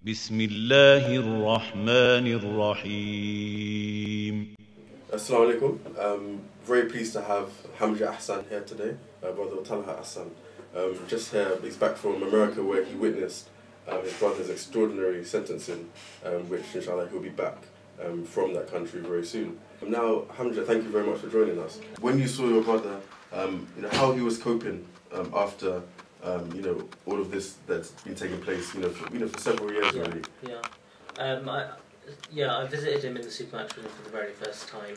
بسم الله الرحمن الرحيم. Assalamu alaikum. Very pleased to have Hamja Ahsan here today, brother Talha Ahsan. Just here, he's back from America where he witnessed his brother's extraordinary sentencing, which inshallah he'll be back from that country very soon. Now, Hamja, thank you very much for joining us. When you saw your brother, how he was coping after all of this that's been taking place, for several years already. I visited him in the supermarket for the very first time.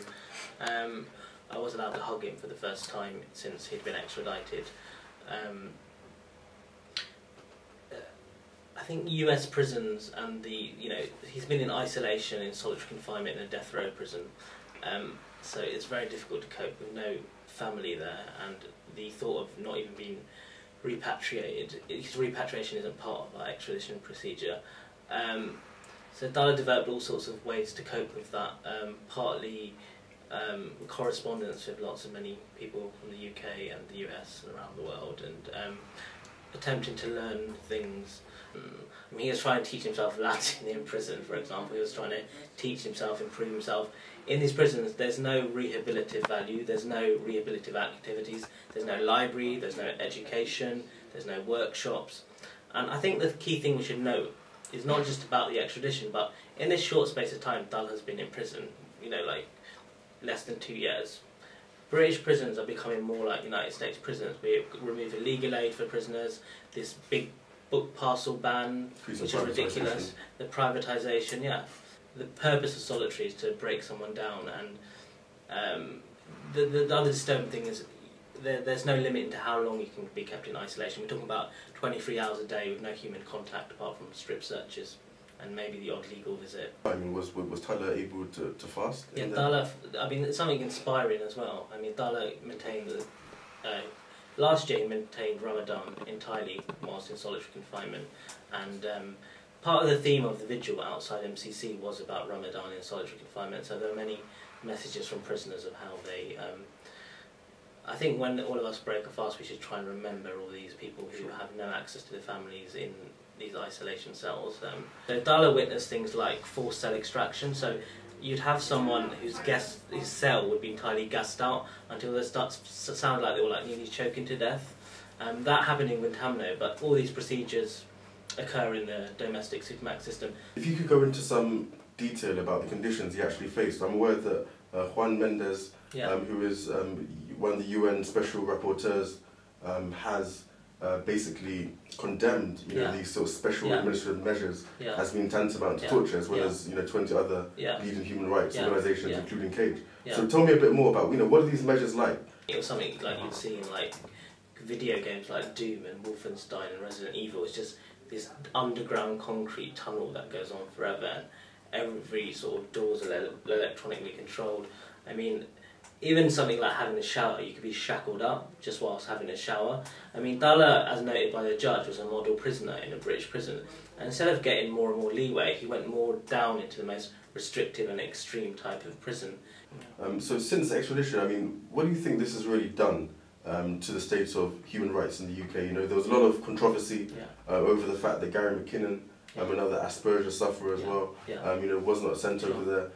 I was allowed to hug him for the first time since he'd been extradited. I think US prisons and he's been in isolation, in solitary confinement in a death row prison. So it's very difficult to cope with no family there, and the thought of not even being repatriated, his repatriation isn't part of our extradition procedure. So Talha developed all sorts of ways to cope with that, partly correspondence with many people from the UK and the US and around the world, and attempting to learn things. He was trying to teach himself Latin in prison, for example. He was trying to teach himself, improve himself. In these prisons, there's no rehabilitative value, there's no rehabilitative activities, there's no library, there's no education, there's no workshops. And I think the key thing we should note is not just about the extradition, but in this short space of time, Talha has been in prison, less than 2 years. British prisons are becoming more like United States prisons. We're removing legal aid for prisoners, this big book parcel ban, which is ridiculous, the privatisation, The purpose of solitary is to break someone down, and the other disturbing thing is there's no limit to how long you can be kept in isolation. We're talking about 23 hours a day with no human contact apart from strip searches and maybe the odd legal visit. Was Talha able to fast? Yeah, Talha, it's something inspiring as well. Talha maintained last year he maintained Ramadan entirely whilst in solitary confinement, and part of the theme of the vigil outside MCC was about Ramadan in solitary confinement, so there were many messages from prisoners of how they... I think when all of us break a fast, we should try and remember all these people who have no access to their families in these isolation cells. So Talha witnessed things like forced cell extraction, so you'd have someone whose cell would be entirely gassed out until they start to sound like they were nearly choking to death. That happened in Guantanamo, but all these procedures occur in the domestic supermax system. If you could go into some detail about the conditions he actually faced. I'm aware that Juan Mendez, who is one of the UN special rapporteurs, has basically condemned these sort of special administrative measures as being tantamount to torture, as well as 20 other leading human rights organisations, including CAGE. So tell me a bit more about what are these measures like? It was something like you'd see in video games like Doom and Wolfenstein and Resident Evil. It's just this underground concrete tunnel that goes on forever, and every sort of doors are electronically controlled. Even something like having a shower, you could be shackled up just whilst having a shower. Talha, as noted by the judge, was a model prisoner in a British prison, and instead of getting more and more leeway, he went more down into the most restrictive and extreme type of prison. So since extradition, what do you think this has really done to the state of human rights in the UK? There was a lot of controversy over the fact that Gary McKinnon, another Asperger sufferer as well, was not sent over there.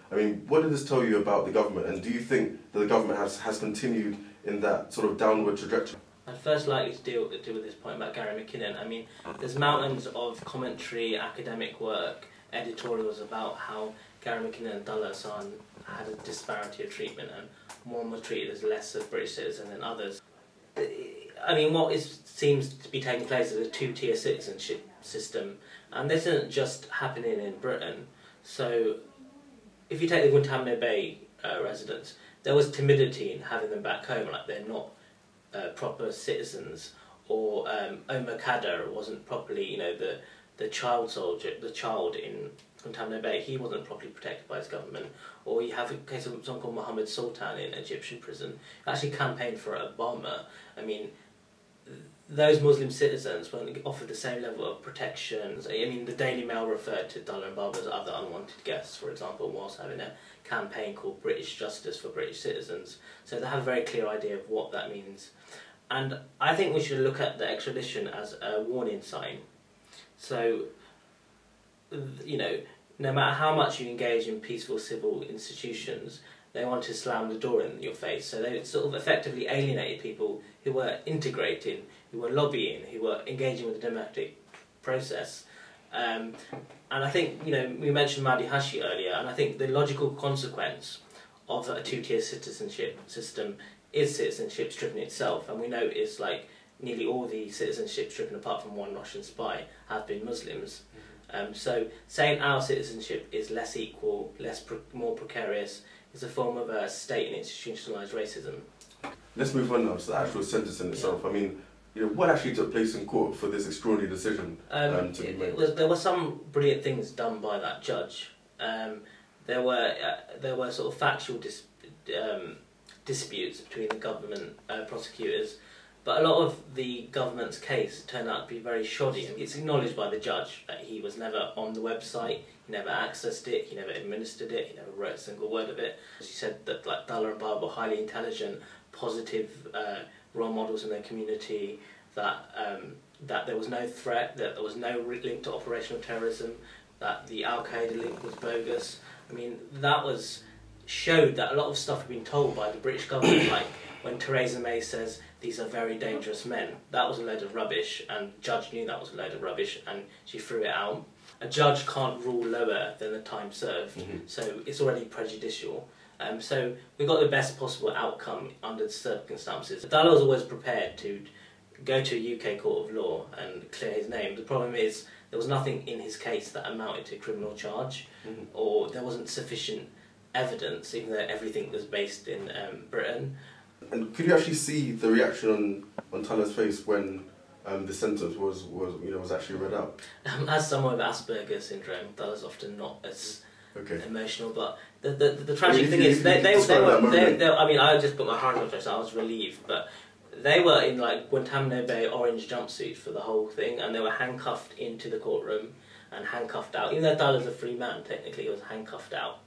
What did this tell you about the government, and do you think that the government has continued in that sort of downward trajectory? I'd first like to deal with this point about Gary McKinnon. There's mountains of commentary, academic work, editorials about how Gary McKinnon and Talha Ahsan had a disparity of treatment, and one was treated as less a British citizen than others. What seems to be taking place is a two-tier citizenship system, and this isn't just happening in Britain. So, if you take the Guantanamo Bay residents, there was timidity in having them back home, like they're not proper citizens, or Omar Khadr wasn't properly, the child soldier, the child in Guantanamo Bay, he wasn't properly protected by his government. Or you have a case of someone called Mohammed Sultan in Egyptian prison, who actually campaigned for Obama. Those Muslim citizens weren't offered the same level of protections. The Daily Mail referred to Talha and Baba as other unwanted guests, for example, whilst having a campaign called British Justice for British Citizens. So they have a very clear idea of what that means. And I think we should look at the extradition as a warning sign. So you know, no matter how much you engage in peaceful civil institutions, they want to slam the door in your face. So they sort of effectively alienated people who were integrating, who were lobbying, who were engaging with the democratic process. And I think, you know, we mentioned Mahdi Hashi earlier, and I think the logical consequence of a two-tier citizenship system is citizenship stripping itself. And we know it's like nearly all the citizenship stripping, apart from one Russian spy, have been Muslims. So saying our citizenship is less equal, more precarious, is a form of state and institutionalised racism. Let's move on now to the actual sentence in itself. I mean, you know, what actually took place in court for this extraordinary decision to be made? There were some brilliant things done by that judge. There were sort of factual disputes between the government prosecutors, but a lot of the government's case turned out to be very shoddy. It's acknowledged by the judge that he was never on the website, he never accessed it, he never administered it, he never wrote a single word of it. She said that like Talha and Baba were highly intelligent, positive role models in their community, that there was no threat, that there was no link to operational terrorism, that the Al-Qaeda link was bogus. I mean, showed that a lot of stuff had been told by the British government, like when Theresa May says these are very dangerous men. That was a load of rubbish, and the judge knew that was a load of rubbish, and she threw it out. A judge can't rule lower than the time served, so it's already prejudicial. So we got the best possible outcome under the circumstances. Talha was always prepared to go to a UK court of law and clear his name. The problem is there was nothing in his case that amounted to a criminal charge, or there wasn't sufficient evidence, even though everything was based in Britain. And could you actually see the reaction on Talha's face when the sentence was actually read out? As someone with Asperger's syndrome, Talha's often not as emotional, but the tragic thing is they were, I mean, I just put my hand on it, so I was relieved, but they were in like Guantanamo Bay orange jumpsuits for the whole thing, and they were handcuffed into the courtroom and handcuffed out. Even though Talha's a free man, technically he was handcuffed out.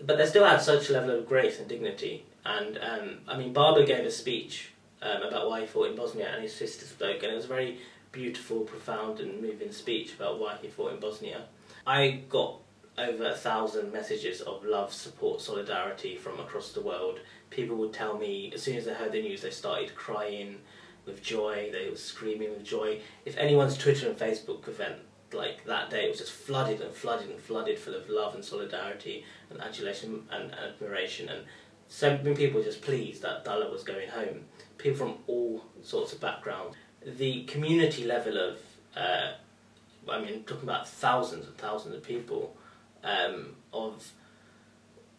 But they still had such a level of grace and dignity. And I mean, Baba gave a speech about why he fought in Bosnia, and his sister spoke, and it was a very beautiful, profound and moving speech about why he fought in Bosnia. I got over 1,000 messages of love, support, solidarity from across the world. People would tell me, as soon as they heard the news, they started crying with joy, they were screaming with joy. If anyone's Twitter and Facebook event like that day, it was just flooded and flooded and flooded full of love and solidarity and adulation and admiration, and so many people were just pleased that Talha was going home. People from all sorts of backgrounds. The community level of, I mean, talking about thousands and thousands of people, of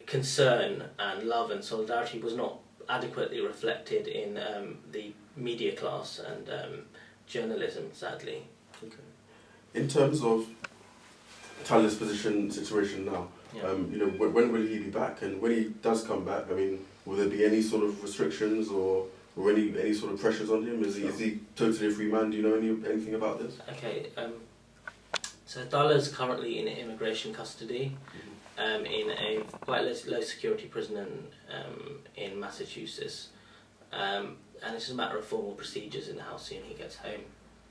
concern and love and solidarity was not adequately reflected in the media class and journalism, sadly. Okay. In terms of Talha's situation now, you know, when will he be back? And when he does come back, I mean, will there be any sort of restrictions or any sort of pressures on him? Is he totally a free man? Do you know anything about this? Okay, so Talha's currently in immigration custody in a quite low security prison in Massachusetts, and it's just a matter of formal procedures in how soon he gets home.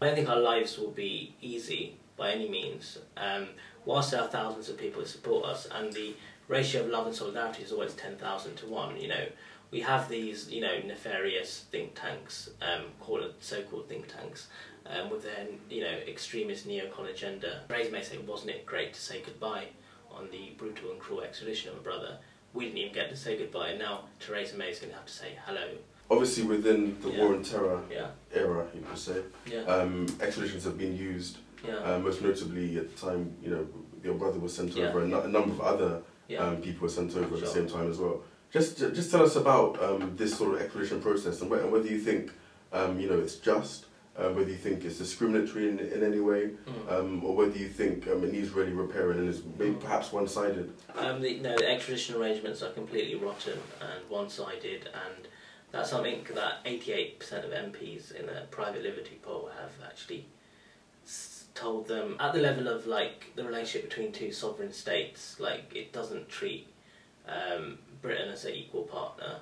I don't think our lives will be easy by any means. Whilst there are thousands of people who support us, and the ratio of love and solidarity is always 10,000 to 1, you know, we have these, you know, nefarious think tanks, so-called think tanks, with their, you know, extremist neocon agenda. Theresa May said, wasn't it great to say goodbye on the brutal and cruel extradition of a brother? We didn't even get to say goodbye, and now Theresa May is going to have to say hello. Obviously, within the war on terror era, you could say, extraditions have been used. Most notably, at the time, you know, your brother was sent over, and a number of other people were sent over at the same time as well. Just tell us about this sort of extradition process, and whether you think, you know, it's just, whether you think it's discriminatory in any way, or whether you think it needs really repairing and is maybe perhaps one-sided. No, the extradition arrangements are completely rotten and one-sided, and that's something that 88% of MPs in a private Liberty poll have actually told them. At the level of like the relationship between two sovereign states, like it doesn't treat Britain as an equal partner.